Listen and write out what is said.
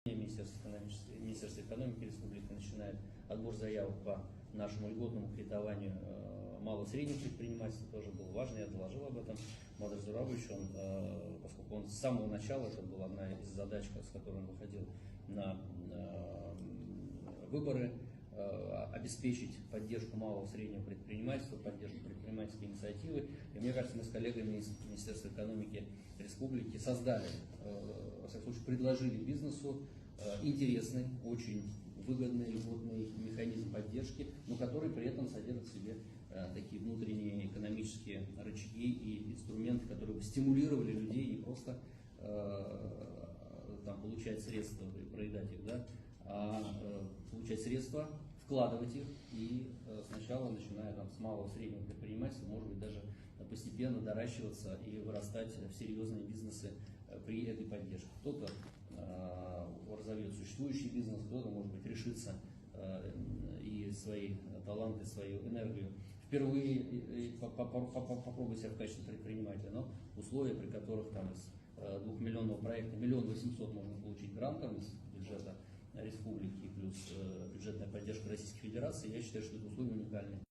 Министерство экономики Республики начинает отбор заявок по нашему льготному кредитованию малого и среднего предпринимательства. Тоже было важно, я доложил об этом Модер Зурович, поскольку он с самого начала, это была одна из задач, с которой он выходил на выборы, обеспечить поддержку малого и среднего предпринимательства, поддержку предпринимательской инициативы. И мне кажется, мы с коллегами из Министерства экономики Республики создали, во всяком случае, предложили бизнесу интересный, очень выгодный льготный механизм поддержки, но который при этом содержит в себе такие внутренние экономические рычаги и инструменты, которые бы стимулировали людей не просто там, получать средства и проедать их, да, а получать средства, вкладывать их и сначала, начиная там, с малого и среднего предпринимательства, может быть, даже постепенно доращиваться и вырастать в серьезные бизнесы при этой поддержке. Кто-то разовьет существующий бизнес, кто-то, может быть, решится и свои таланты, свою энергию впервые попробовать себя в качестве предпринимателя, но условия, при которых там из 2-миллионного проекта 1 800 000 можно получить грантом из бюджета республики плюс бюджетная поддержка Российской Федерации, я считаю, что это условия уникальные.